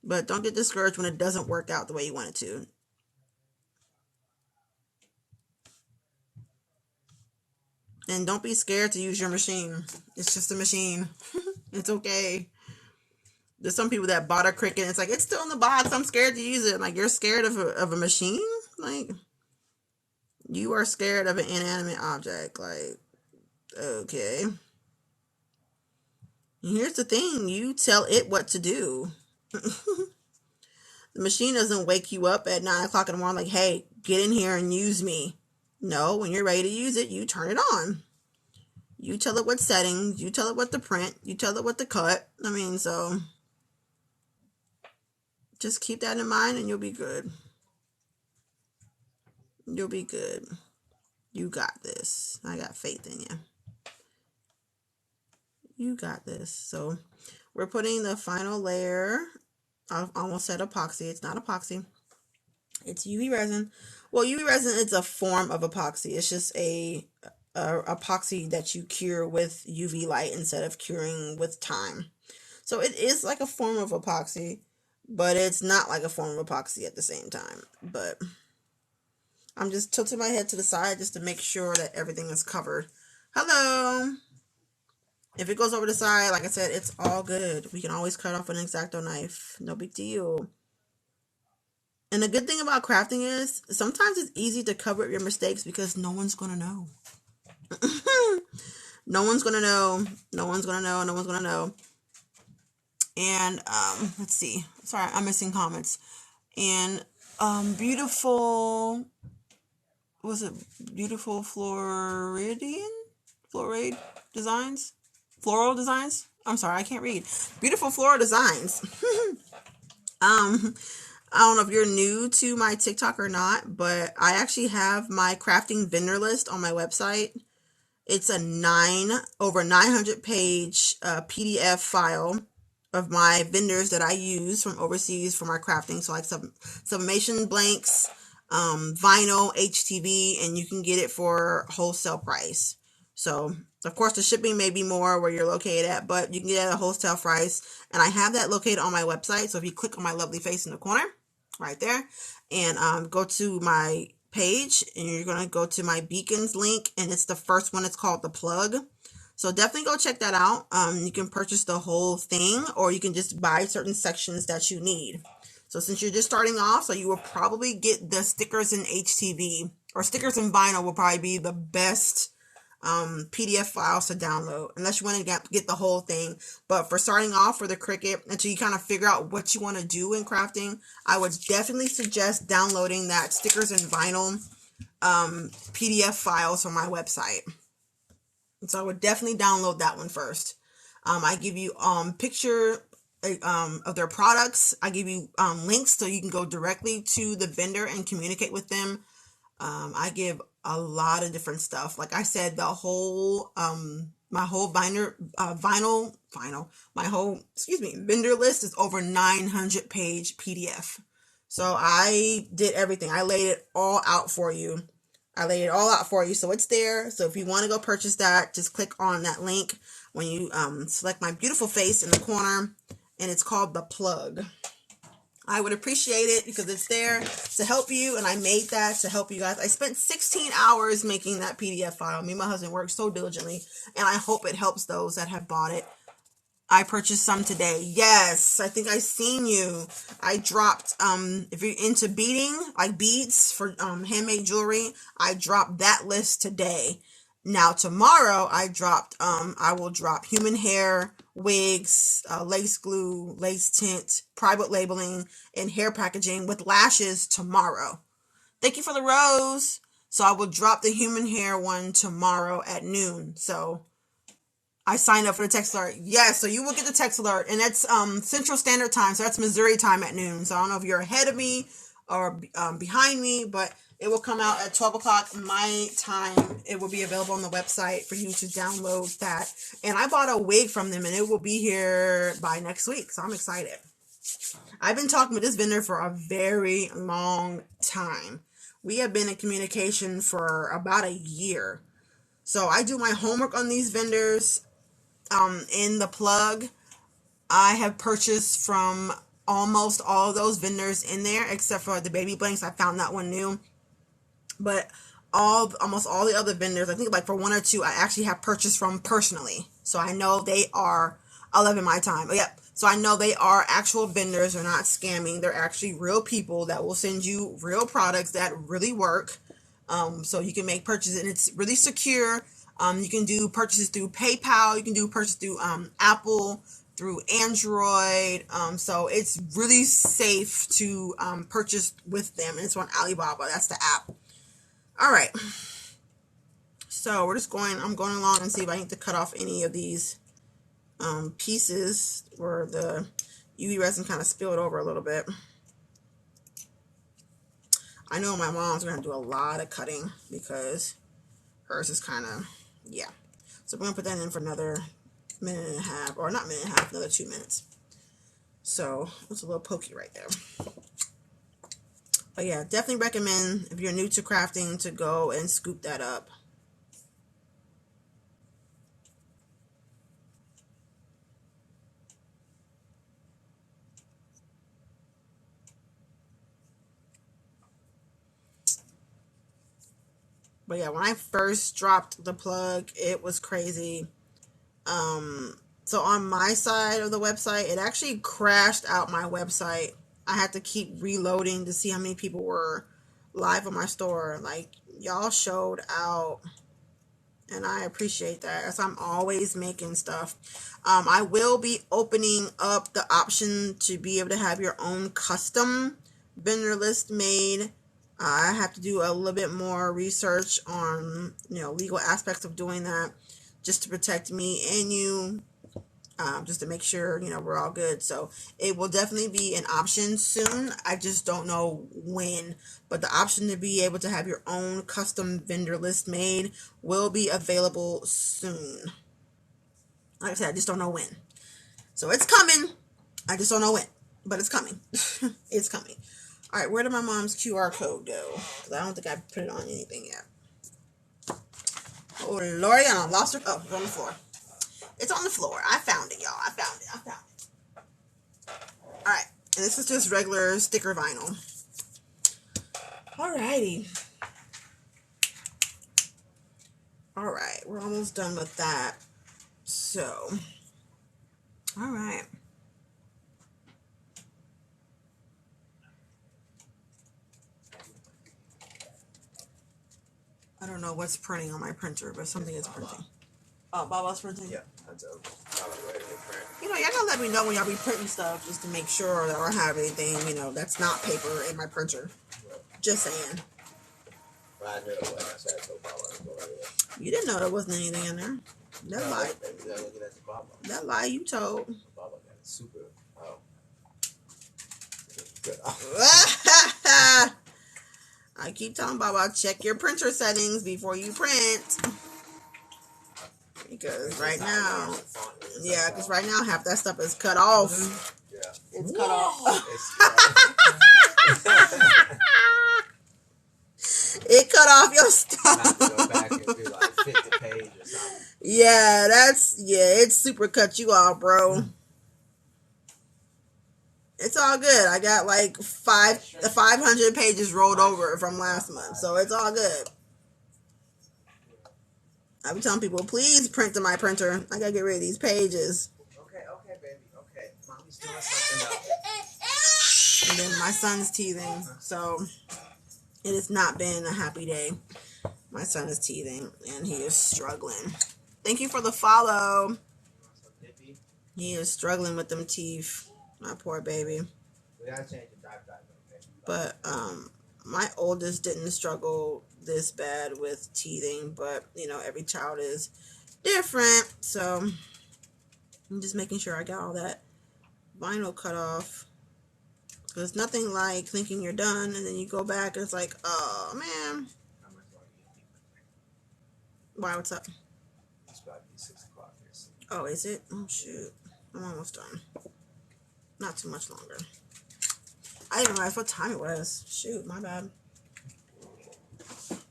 But don't get discouraged when it doesn't work out the way you want it to. And don't be scared to use your machine. It's just a machine. It's okay. There's some people that bought a Cricut and it's like, it's still in the box. I'm scared to use it. Like, you're scared of a machine? Like, you are scared of an inanimate object. Like, okay. And here's the thing. You tell it what to do. The machine doesn't wake you up at 9 o'clock in the morning like, hey, get in here and use me. No, when you're ready to use it, you turn it on. You tell it what settings. You tell it what to print. You tell it what to cut. So just keep that in mind and you'll be good. You'll be good. You got this. I got faith in you. You got this. So we're putting the final layer. I almost said epoxy. It's not epoxy. It's UV resin. Well, UV resin is a form of epoxy. It's just a epoxy that you cure with UV light instead of curing with time. So it is like a form of epoxy, but it's not like a form of epoxy at the same time. But I'm just tilting my head to the side just to make sure that everything is covered. Hello. If it goes over the side, like I said, it's all good. We can always cut off an X-Acto knife. No big deal. And the good thing about crafting is sometimes it's easy to cover up your mistakes because no one's going to know. No one's going to know. No one's going to know. No one's going to know. And let's see. Sorry, I'm missing comments. And beautiful, was it beautiful Floral Designs? I'm sorry, I can't read. Beautiful Floral Designs. I don't know if you're new to my TikTok or not, but I actually have my crafting vendor list on my website. It's a over 900 page PDF file of my vendors that I use from overseas for my crafting. So like sublimation blanks, vinyl, HTV, and you can get it for wholesale price. So, of course, the shipping may be more where you're located at, but you can get it at a wholesale price. And I have that located on my website. So if you click on my lovely face in the corner, right there, and go to my page, and you're going to go to my beacons link, and it's the first one. It's called The Plug. So definitely go check that out. You can purchase the whole thing, or you can just buy certain sections that you need. So since you're just starting off, so you will probably get the stickers in HTV, or stickers in vinyl will probably be the best PDF files to download, unless you want to get the whole thing. But for starting off for the Cricut, until you kind of figure out what you want to do in crafting, I would definitely suggest downloading that stickers and vinyl PDF files from my website. So I would definitely download that one first. I give you picture of their products. I give you links so you can go directly to the vendor and communicate with them. I give a lot of different stuff. Like I said, the whole my whole vendor list is over 900 page PDF. So I did everything. I laid it all out for you. So it's there. So if you want to go purchase that, just click on that link when you select my beautiful face in the corner, and it's called The Plug. I would appreciate it because it's there to help you, and I made that to help you guys. I spent 16 hours making that PDF file. Me and my husband worked so diligently, and I hope it helps those that have bought it. I purchased some today. Yes, I think I seen you. I dropped, if you're into beading, like beads for handmade jewelry, I dropped that list today. Now tomorrow I will drop human hair, wigs, lace glue, lace tint, private labeling, and hair packaging with lashes tomorrow. Thank you for the rose. So I will drop the human hair one tomorrow at noon. So I signed up for the text alert. Yes, so you will get the text alert, and that's Central Standard Time, so that's Missouri time at noon. So I don't know if you're ahead of me or behind me, but it will come out at 12 o'clock my time. It will be available on the website for you to download that. And I bought a wig from them, and it will be here by next week, so I'm excited. I've been talking with this vendor for a very long time. We have been in communication for about a year. So I do my homework on these vendors. In The Plug, I have purchased from almost all of those vendors in there, except for the baby blanks. I found that one new. But almost all the other vendors, I think like for one or two, I actually have purchased from personally. So I know they are 11 my time. Yep. So I know they are actual vendors. They're not scamming. They're actually real people that will send you real products that really work. So you can make purchases, and it's really secure. You can do purchases through PayPal. You can do purchases through Apple, through Android. So it's really safe to purchase with them. And it's on Alibaba. That's the app. All right. So I'm going along and see if I need to cut off any of these pieces where the UV resin kind of spilled over a little bit. I know my mom's going to do a lot of cutting because hers is kind of, yeah. So we're going to put that in for another minute and a half, or not minute and a half, another 2 minutes. So it's a little pokey right there. But yeah, definitely recommend if you're new to crafting to go and scoop that up. But yeah, when I first dropped The Plug, it was crazy. So on my side of the website, it actually crashed out my website. I had to keep reloading to see how many people were live on my store. Like, y'all showed out, and I appreciate that, as I'm always making stuff. I will be opening up the option to be able to have your own custom vendor list made. I have to do a little bit more research on, legal aspects of doing that, just to protect me and you, just to make sure, we're all good. So it will definitely be an option soon. I just don't know when, but the option to be able to have your own custom vendor list made will be available soon. Like I said, I just don't know when. So it's coming. I just don't know when, but it's coming. It's coming. Alright, where did my mom's QR code go? Because I don't think I put it on anything yet. Oh, Lordy, I lost her. Oh, it's on the floor. It's on the floor. I found it, y'all. I found it. Alright, and this is just regular sticker vinyl. Alrighty. Alright, we're almost done with that. So, alright. I don't know what's printing on my printer, but something is printing. Oh, Baba's printing? Yeah, that's a ready to print. You know, y'all gotta let me know when y'all be printing stuff just to make sure that I don't have anything, you know, that's not paper in my printer. Just saying. I knew it was. I said so Baba. You didn't know there wasn't anything in there. That lie. Looking at the Baba. That lie you told. Baba got it super. Oh. Good. I keep telling Baba, check your printer settings before you print. Because right now, half that stuff is cut off. Yeah. It's cut off. It cut off your stuff. Have to go back and do like 50 pages or something. Yeah, it's super cut you off, bro. It's all good. I got like 500 pages rolled over from last month, so it's all good. I be telling people, please print to my printer. I gotta get rid of these pages. Okay, baby. Okay, mommy's doing something else. And then my son's teething, so it has not been a happy day. My son is teething, and he is struggling. Thank you for the follow. He is struggling with them teeth. My poor baby. We gotta change the drive, okay? But my oldest didn't struggle this bad with teething, but you know, every child is different. So I'm just making sure I got all that vinyl cut off. Because nothing like thinking you're done and then you go back and it's like, oh man. Why, what's up? It's about to be 6 o'clock. Oh, is it? Oh shoot. I'm almost done. Not too much longer. I didn't realize what time it was. Shoot, my bad.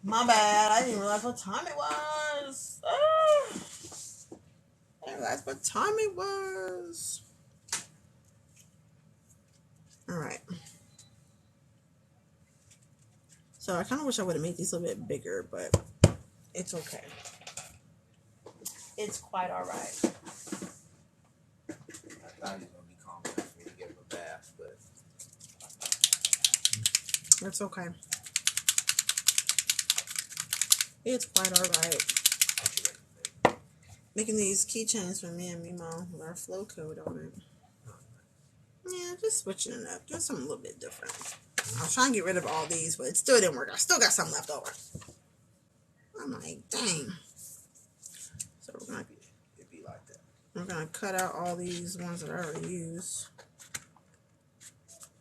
My bad. I didn't realize what time it was. Oh. I didn't realize what time it was. Alright. So I kind of wish I would have made these a little bit bigger, but it's okay. It's quite alright. I thought he was going to be calm enough for me to give him a bath, but It's okay. It's quite alright. Making these keychains for me and Mimo with our flowcode on it. Yeah, just switching it up. Just something a little bit different. I was trying to get rid of all these, but it still didn't work. I still got some left over. I'm like, dang. So we're gonna it'd be like that. We're gonna cut out all these ones that I already used.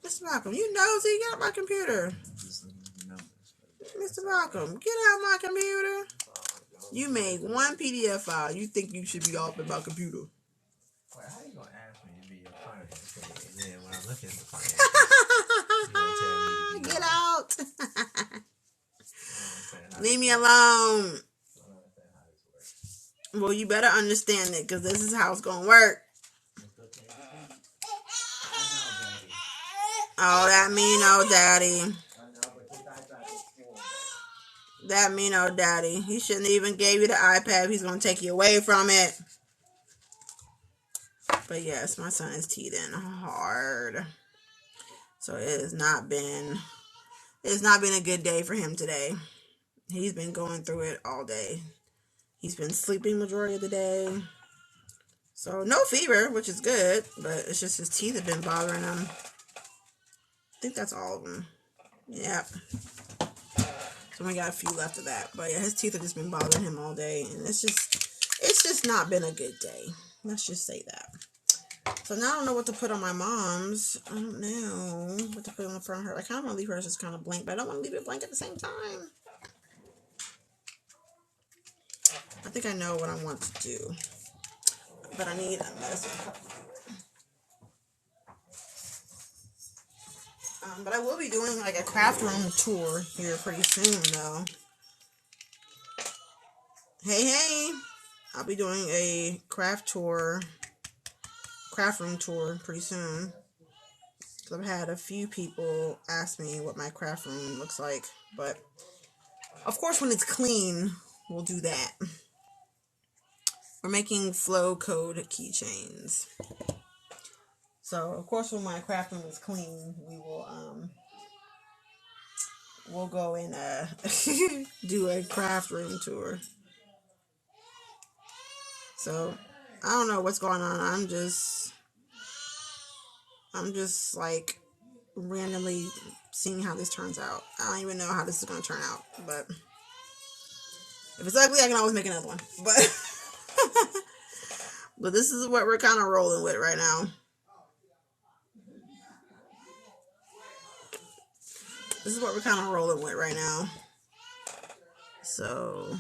Mr. Malcolm, you nosy, get out my computer. Mr. Malcolm, get out my computer. You made one PDF file. You think you should be off in my computer. Wait, how you gonna ask me to be your finance and then when I look at the finance, you get out. Leave me alone. Well, you better understand it, because this is how it's gonna work. Oh, that mean old daddy. That mean old daddy. He shouldn't even gave you the iPad. He's gonna take you away from it. But yes, my son is teething hard. So it has not been a good day for him today. He's been going through it all day. He's been sleeping majority of the day. So no fever, which is good, but it's just his teeth have been bothering him. I think that's all of them. Yep. So we got a few left of that. But yeah, his teeth have just been bothering him all day, and it's just not been a good day. Let's just say that. So now I don't know what to put on my mom's. I don't know what to put on the front of her. I kind of want to leave hers just kind of blank, but I don't want to leave it blank at the same time. I think I know what I want to do. But I need a medicine cup. But I will be doing like a craft room tour here pretty soon, though. Hey, I'll be doing a craft room tour pretty soon. Cause I've had a few people ask me what my craft room looks like, but of course when it's clean, we'll do that. We're making flowcode keychains. So of course when my craft room is clean, we will we'll go and do a craft room tour. So I don't know what's going on. I'm just like randomly seeing how this turns out. I don't even know how this is going to turn out, but if it's ugly, I can always make another one. But but this is what we're kind of rolling with right now. This is what we're kind of rolling with right now. So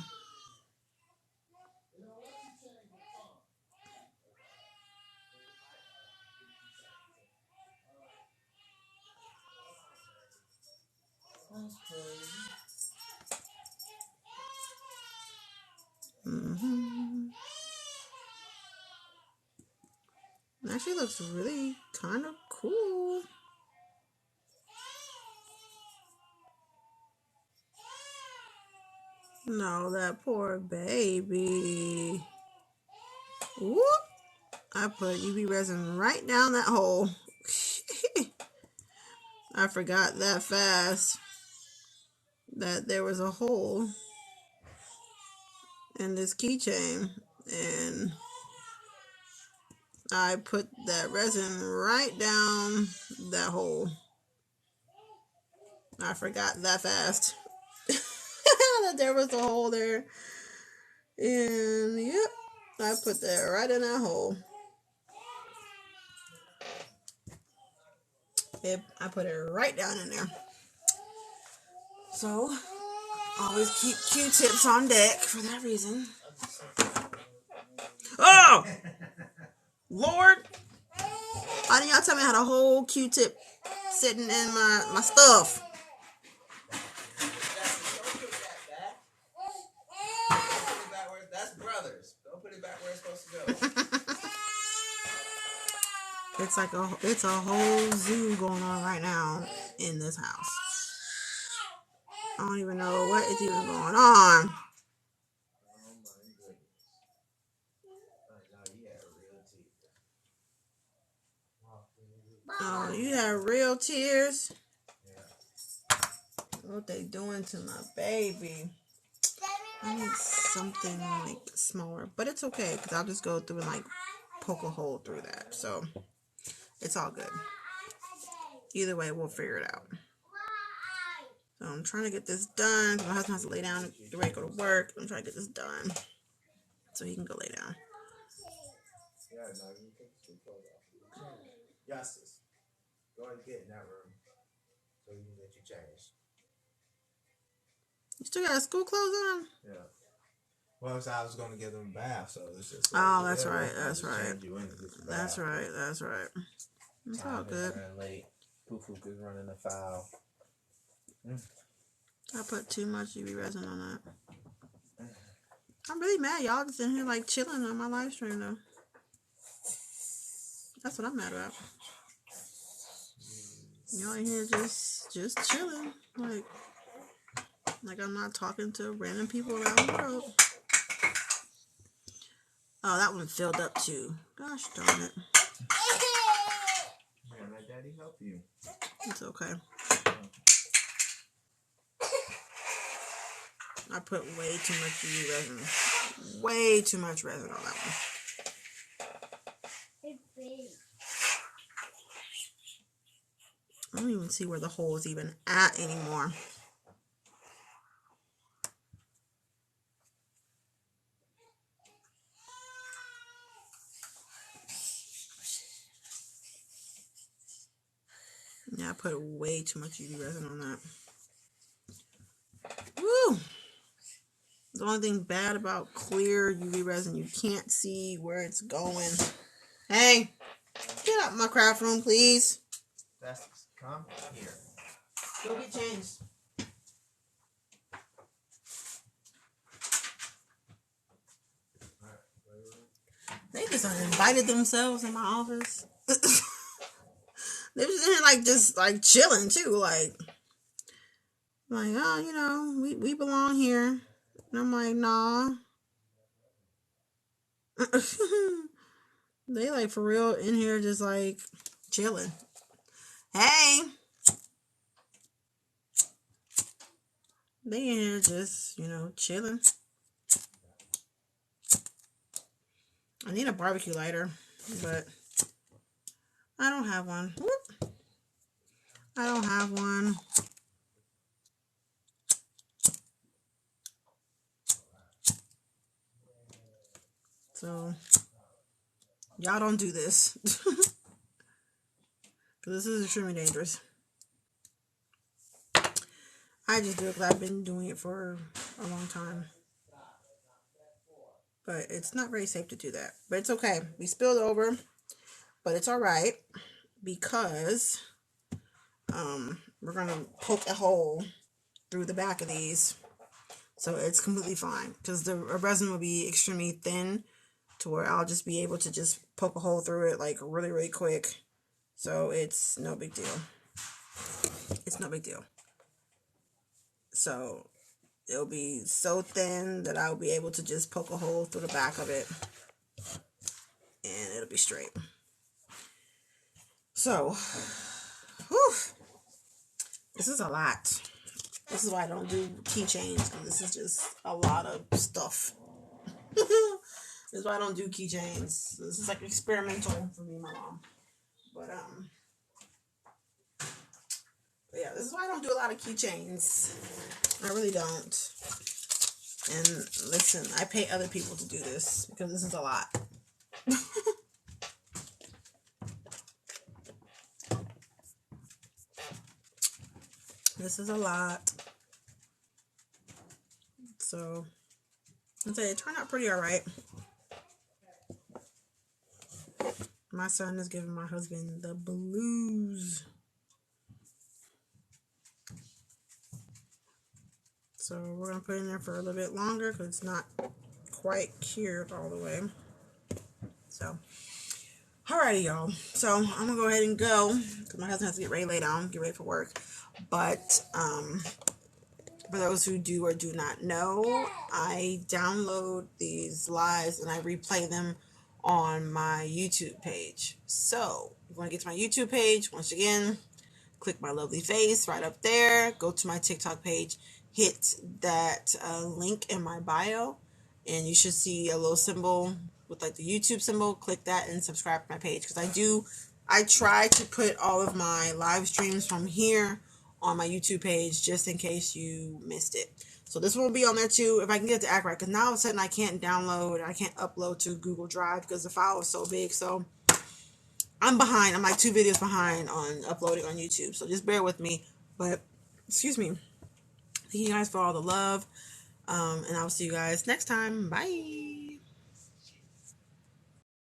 it actually looks really kind of cool. No, that poor baby. Whoop! I put UV resin right down that hole. I forgot that fast that there was a hole in this keychain, and I put that resin right down that hole. I forgot that fast that there was a hole there, and yep, I put that right in that hole. Yep, I put it right down in there. So always keep Q-tips on deck for that reason. Oh! Lord! Why didn't y'all tell me I had a whole Q-tip sitting in my stuff? That's brothers. Don't put it back where it's supposed to go. It's a whole zoo going on right now in this house. I don't even know what is even going on. Oh, you have real tears? Yeah. What they doing to my baby? I need something like smaller, but it's okay because I'll just go through and like poke a hole through that. So it's all good. Either way, we'll figure it out. So I'm trying to get this done. My husband has to lay down, get ready to go to work. I'm trying to get this done so he can go lay down. Yeah, no, you can take the clothes off. Justice. Go ahead and get in that room so we can get you changed. You still got school clothes on? Yeah. Well, so I was going to give them a bath, so it's just. Oh, that's right. That's right. That's right. That's right. It's all good. Late. Poo-poo is running afoul. I put too much UV resin on that. I'm really mad. Y'all just in here like chilling on my live stream though. That's what I'm mad about. Y'all in here just chilling. Like I'm not talking to random people around the world. Oh, that one filled up too. Gosh darn it. Man, let daddy help you. It's okay. I put way too much UV resin. Way too much resin on that one. I don't even see where the hole is even at anymore. Yeah, I put way too much UV resin on that. Woo! The only thing bad about clear UV resin, you can't see where it's going. Hey, get out my craft room, please. Come here. Go get changed. They just invited themselves in my office. They was in here just chilling too, like oh, you know, we belong here. And I'm like, nah. They for real in here just chilling. Hey, they in here just, you know, chilling. I need a barbecue lighter, but I don't have one. Whoop. I don't have one. So y'all don't do this. Because this is extremely dangerous. I just do it because I've been doing it for a long time. But it's not very safe to do that. But it's okay. We spilled over. But it's alright. Because we're going to poke a hole through the back of these. So it's completely fine. Because the resin will be extremely thin to where I'll just be able to just poke a hole through it really, really quick. So it's no big deal. It's no big deal. So it'll be so thin that I'll be able to just poke a hole through the back of it. And it'll be straight. So, whew, this is a lot. This is why I don't do keychains. This is just a lot of stuff. This is why I don't do keychains. This is experimental for me and my mom. But yeah, this is why I don't do a lot of keychains. I really don't. And listen, I pay other people to do this because this is a lot. This is a lot. So, I'd say it turned out pretty alright. My son is giving my husband the blues. So we're going to put it in there for a little bit longer because it's not quite cured all the way. So, alrighty, y'all. So I'm going to go ahead and go because my husband has to get ready to lay down, get ready for work. But for those who do or do not know, I download these lives and I replay them on my YouTube page. So if you want to get to my YouTube page, once again, click my lovely face right up there. Go to my TikTok page. Hit that link in my bio. And you should see a little symbol with the YouTube symbol. Click that and subscribe to my page. Because I try to put all of my live streams from here on my YouTube page just in case you missed it. So this one will be on there too if I can get it to act right. Because now all of a sudden I can't download, I can't upload to Google Drive because the file is so big. So I'm behind. I'm 2 videos behind on uploading on YouTube. So just bear with me. But, excuse me. Thank you guys for all the love. And I'll see you guys next time. Bye.